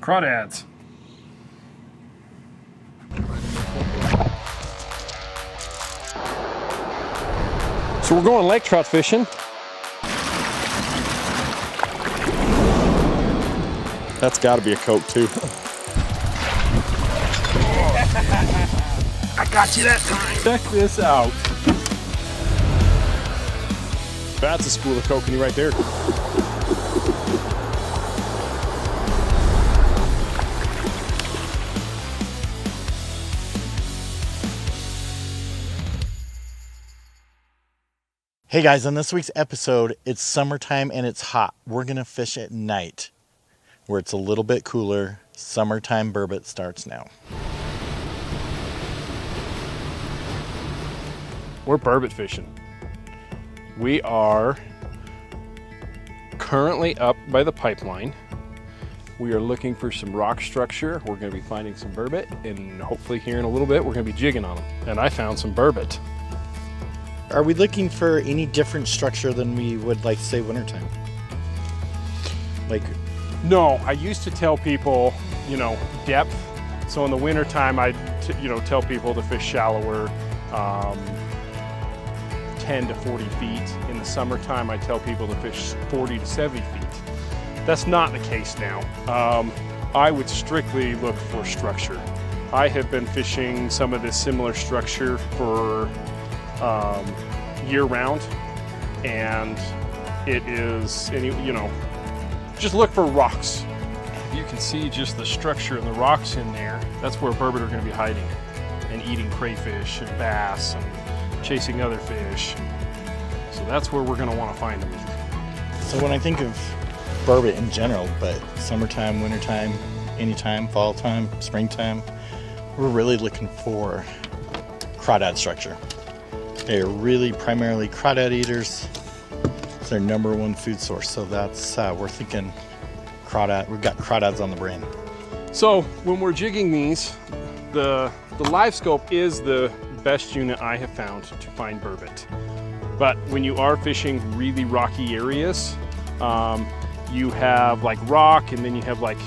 Crawdads. So we're going lake trout fishing. That's got to be a Coke too. I got you that time. Check this out. That's a school of kokanee right there. Hey guys, on this week's episode, it's summertime and it's hot. We're gonna fish at night where it's a little bit cooler. Summertime burbot starts now. We're burbot fishing. We are currently up by the pipeline. We are looking for some rock structure. We're gonna be finding some burbot, and hopefully here in a little bit, we're gonna be jigging on them. And I found some burbot. Are we looking for any different structure than we would like, say, wintertime? Like, no, I used to tell people, depth. So in the wintertime, I tell people to fish shallower, 10 to 40 feet. In the summertime, I tell people to fish 40 to 70 feet. That's not the case now. I would strictly look for structure. I have been fishing some of this similar structure for year round, and it is, just look for rocks. You can see just the structure and the rocks in there. That's where burbot are going to be hiding and eating crayfish and bass and chasing other fish. So that's where we're going to want to find them. So when I think of burbot in general, but summertime, wintertime, anytime, fall time, springtime, we're really looking for crawdad structure. They're really primarily crawdad eaters. It's their number one food source. So that's, we're thinking crawdad. We've got crawdads on the brain. So when we're jigging these, the live scope is the best unit I have found to find burbot. But when you are fishing really rocky areas, you have like rock, and then you have like,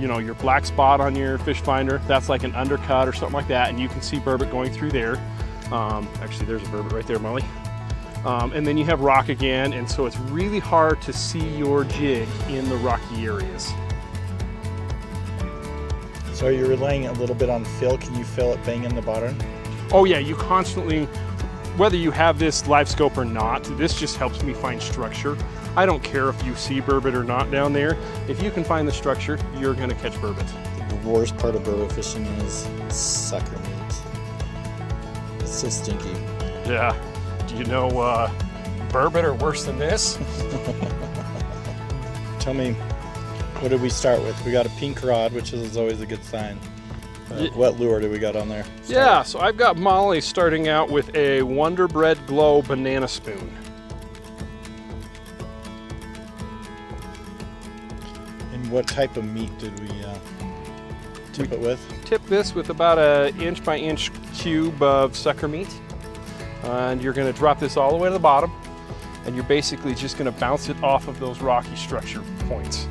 your black spot on your fish finder. That's like an undercut or something like that, and you can see burbot going through there. Actually, there's a burbot right there, Molly. And then you have rock again, and so it's really hard to see your jig in the rocky areas. So you're relying a little bit on feel. Can you feel it bang in the bottom? Oh yeah, you constantly, whether you have this live scope or not, this just helps me find structure. I don't care if you see burbot or not down there. If you can find the structure, you're gonna catch burbot. The worst part of burbot fishing is sucker meat. It's so stinky. Yeah, do you know burbot are worse than this? Tell me, what did we start with? We got a pink rod, which is always a good sign. What lure do we got on there? Yeah, so I've got Molly starting out with a Wonder Bread Glow banana spoon. And what type of meat did we tip it with? Tip this with about an inch by inch cube of sucker meat. And you're gonna drop this all the way to the bottom, and you're basically just gonna bounce it off of those rocky structure points.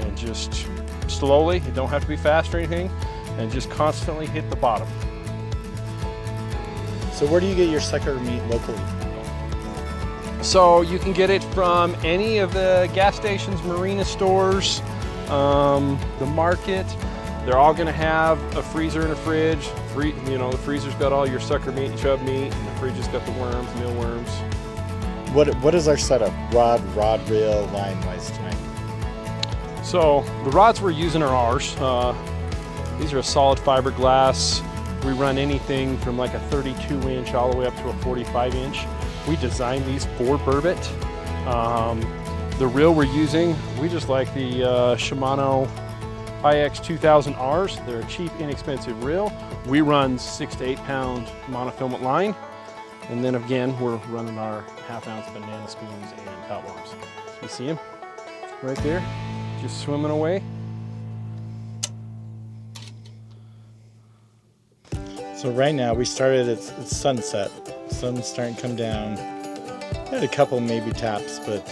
And just slowly, you don't have to be fast or anything, and just constantly hit the bottom. So where do you get your sucker meat locally? So you can get it from any of the gas stations, marina stores, the market. They're all gonna have a freezer and a fridge. The freezer's got all your sucker meat and chub meat, and the fridge has got the worms, mealworms. What is our setup? Rod, reel, line wise tonight? So the rods we're using are ours. These are a solid fiberglass. We run anything from like a 32 inch all the way up to a 45 inch. We designed these for burbot. The reel we're using, we just like the Shimano IX 2000Rs. They're a cheap, inexpensive reel. We run 6 to 8 pound monofilament line. And then again, we're running our 1/2 ounce banana spoons and outworms. You see them right there, just swimming away. So right now we started, it's sunset. Sun's starting to come down. We had a couple maybe taps, but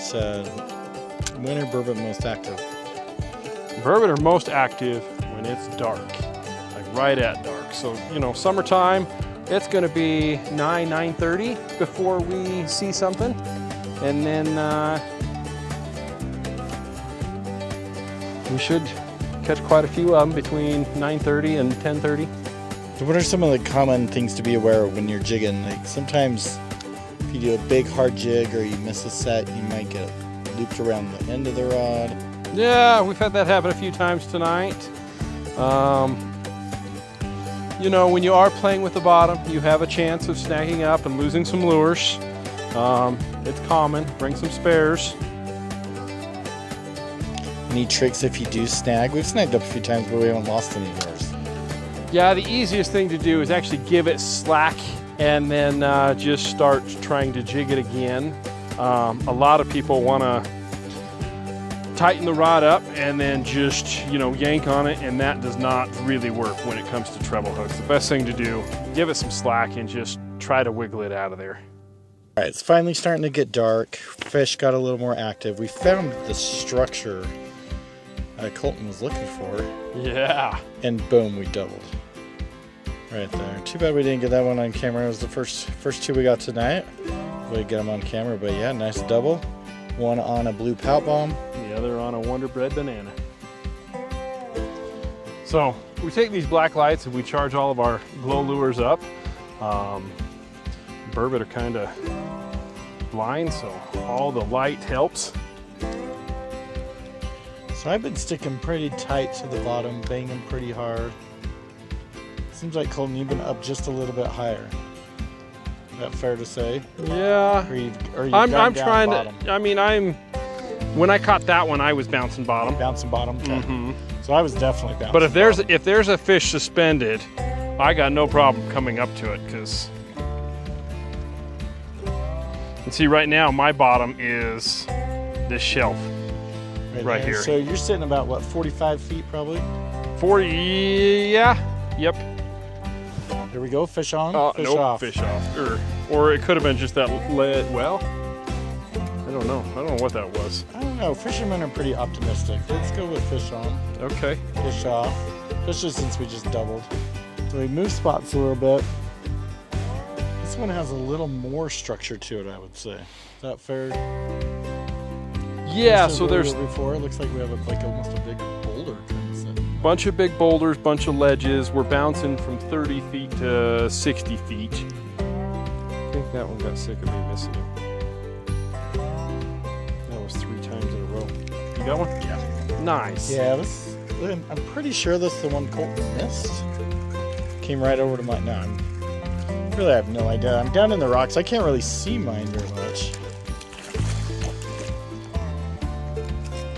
winter burbot most active. Burbot are most active when it's dark, like right at dark. So, you know, summertime, it's gonna be 9:30 before we see something. And then we should catch quite a few of them between 9:30 and 10:30. So what are some of the common things to be aware of when you're jigging? Like sometimes if you do a big hard jig or you miss a set, you might get looped around the end of the rod. Yeah, we've had that happen a few times tonight. You know, when you are playing with the bottom, you have a chance of snagging up and losing some lures. It's common. Bring some spares. Any tricks if you do snag? We've snagged up a few times, but we haven't lost any lures. Yeah, the easiest thing to do is actually give it slack and then just start trying to jig it again. A lot of people want to tighten the rod up and then just, you know, yank on it, and that does not really work when it comes to treble hooks. The best thing to do, give it some slack and just try to wiggle it out of there. All right, it's finally starting to get dark. Fish got a little more active. We found the structure Colton was looking for. Yeah. And boom, we doubled. Right there. Too bad we didn't get that one on camera. It was the first two we got tonight. We get them on camera, but yeah, nice double. One on a blue pout bomb. The other on a Wonder Bread banana. So we take these black lights and we charge all of our glow lures up. Burbot are kind of blind, so all the light helps. So I've been sticking pretty tight to the bottom, banging pretty hard. Seems like Colton, you've been up just a little bit higher. Is that fair to say? Yeah. I'm trying bottom? to. I mean, when I caught that one, I was bouncing bottom. Bouncing bottom. Okay. Mm-hmm. So I was definitely bouncing. But if there's a fish suspended, I got no problem coming up to it because. And see, right now my bottom is this shelf right here. So you're sitting about what, 45 feet probably? 40. Yeah. Yep. Here we go. Fish on. Fish nope, off. Fish off. Or it could have been just that lead. Well, I don't know. I don't know what that was. I don't know. Fishermen are pretty optimistic. Let's go with fish on. Okay. Fish off. Especially since we just doubled. So we moved spots a little bit. This one has a little more structure to it, I would say. Is that fair? Yeah. So there's before. It looks like we have like almost a big boulder kind of thing. Bunch of big boulders, bunch of ledges. We're bouncing from 30 feet to 60 feet. I think that one got sick of me missing it. That was 3 times in a row. You got one? Yeah. Nice. Yeah, I'm pretty sure this is the one Colton missed. Came right over to my, no, I have no idea. I'm down in the rocks. I can't really see mine very much.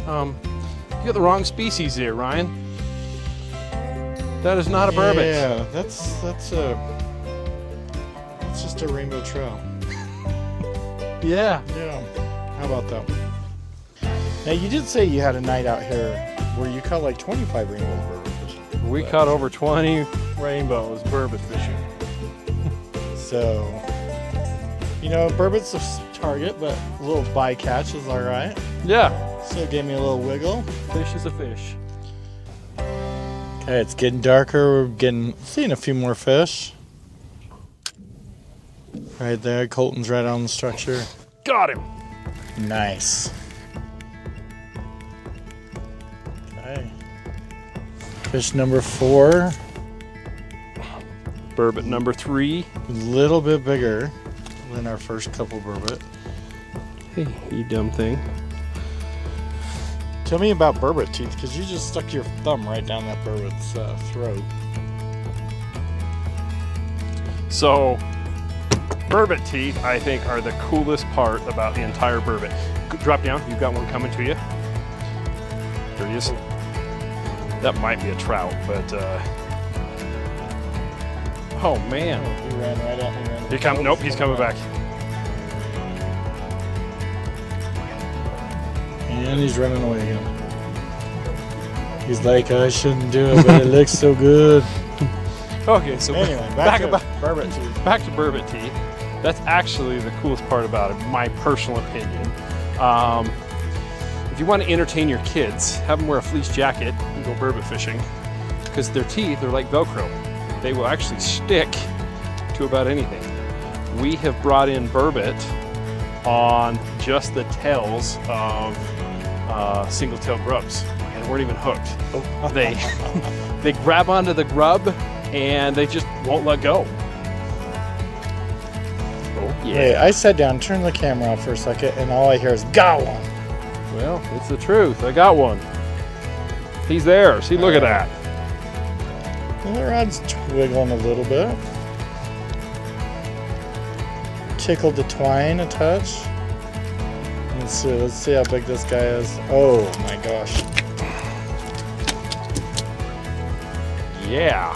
You got the wrong species here, Ryan. That is not a burbot. Yeah, that's just a rainbow trout. Yeah. Yeah. How about that one? Now you did say you had a night out here where you caught like 25 rainbow burbot fishing. We caught over 20 rainbows burbot fishing. So, you know, burbot's a target, but a little bycatch is all right. Yeah. So it gave me a little wiggle. Fish is a fish. Okay, it's getting darker. We're seeing a few more fish. Right there, Colton's right on the structure. Got him. Nice. Okay. Fish number 4. Burbot number 3. A little bit bigger than our first couple burbot. Hey, you dumb thing. Tell me about burbot teeth, because you just stuck your thumb right down that burbot's throat. So, burbot teeth, I think, are the coolest part about the entire burbot. Drop down. You've got one coming to you. There he is. That might be a trout, but oh man! He ran right at me. Nope, he's coming back. And he's running away again. He's like, I shouldn't do it, but it looks so good. Okay, so anyway, back to burbot teeth. Back to burbot teeth. That's actually the coolest part about it, my personal opinion. If you want to entertain your kids, have them wear a fleece jacket and go burbot fishing, because their teeth are like Velcro. They will actually stick to about anything. We have brought in burbot on just the tails of single-tailed grubs, and weren't even hooked. Oh. They grab onto the grub and they just won't let go. Oh yeah. Wait, I sat down, turned the camera off for a second, and all I hear is "got one." Well, it's the truth. I got one. He's there. See, look at that. Well, the rod's twiggling a little bit. Tickled the twine a touch. Let's see how big this guy is. Oh my gosh. Yeah.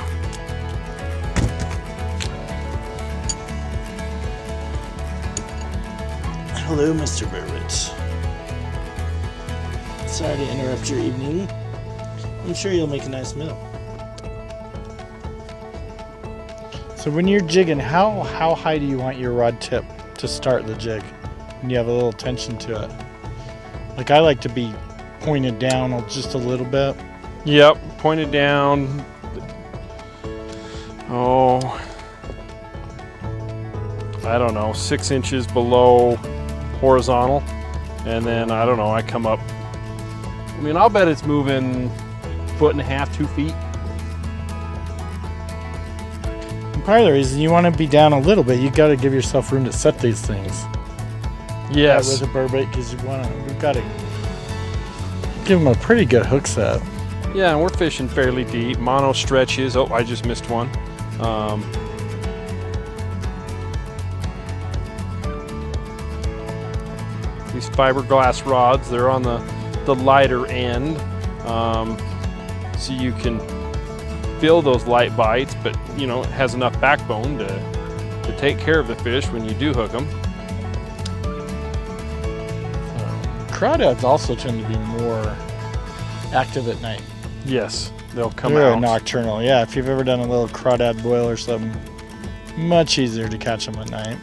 Hello, Mr. Burbot. Sorry to interrupt your evening. I'm sure you'll make a nice meal. So when you're jigging, how high do you want your rod tip to start the jig? When you have a little tension to it. Like I like to be pointed down just a little bit. Yep, pointed down. Oh, I don't know, 6 inches below horizontal. And then, I don't know, I come up. I mean, I'll bet it's moving 1.5 to 2 feet. And part of the reason you want to be down a little bit, you got to give yourself room to set these things. Yes. With a burbot, because we've got to give them a pretty good hook set. Yeah, and we're fishing fairly deep. Mono stretches. Oh, I just missed one. These fiberglass rods, they're on the lighter end. So you can feel those light bites, but you know, it has enough backbone to take care of the fish when you do hook them. Crawdads also tend to be more active at night. Yes, they'll come They're out. nocturnal. Yeah, if you've ever done a little crawdad boil or something, much easier to catch them at night.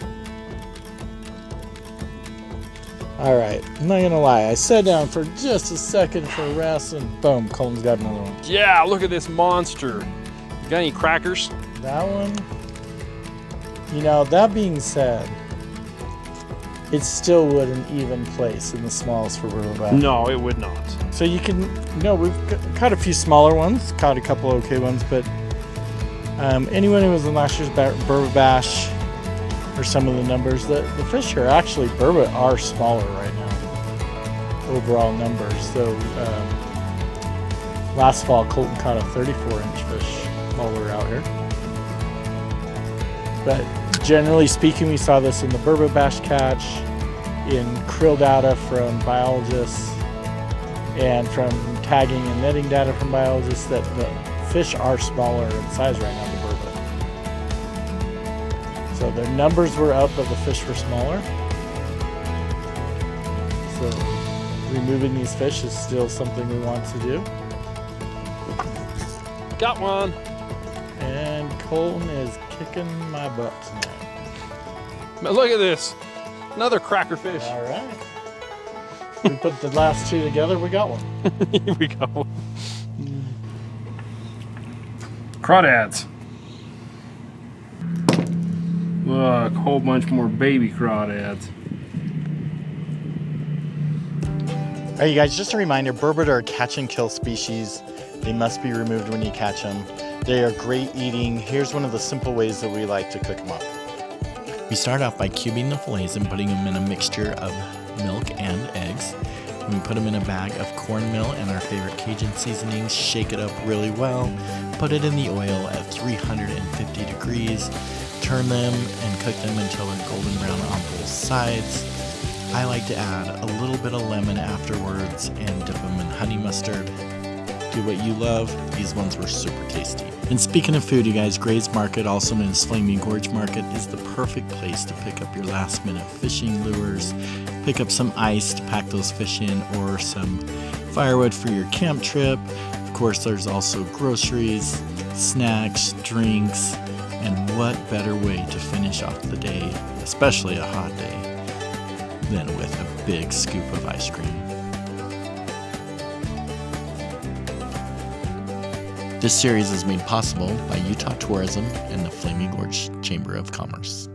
All right, I'm not gonna lie. I sat down for just a second for a rest, and boom, Colton's got another one. Yeah, look at this monster. You got any crackers? That one. You know, that being said, it still wouldn't even place in the smalls for Burbot bass. No, it would not. So you can, we've caught a few smaller ones, caught a couple okay ones, but anyone who was in last year's Burbot Bash, or some of the numbers, the fish here actually, Burbot, are smaller right now, overall numbers. So last fall, Colton caught a 34-inch fish while we were out here. But generally speaking, we saw this in the Burbot Bash catch, in krill data from biologists, and from tagging and netting data from biologists, that the fish are smaller in size right now, the Burbot. So their numbers were up, but the fish were smaller. So removing these fish is still something we want to do. Got one. And Colton is kicking my butt tonight. But look at this. Another cracker fish. All right. We put the last two together, we got one. Here we go. Crawdads. Look, a whole bunch more baby crawdads. All right, you guys, just a reminder, Burbot are a catch and kill species. They must be removed when you catch them. They are great eating. Here's one of the simple ways that we like to cook them up. We start off by cubing the fillets and putting them in a mixture of milk and eggs. We put them in a bag of cornmeal and our favorite Cajun seasonings, shake it up really well, put it in the oil at 350 degrees, turn them and cook them until they're golden brown on both sides. I like to add a little bit of lemon afterwards and dip them in honey mustard. Do what you love. These ones were super tasty. And speaking of food, you guys, Gray's Market, also known as Flaming Gorge Market, is the perfect place to pick up your last minute fishing lures, pick up some ice to pack those fish in, or some firewood for your camp trip. Of course, there's also groceries, snacks, drinks, and what better way to finish off the day, especially a hot day, than with a big scoop of ice cream. This series is made possible by Utah Tourism and the Flaming Gorge Chamber of Commerce.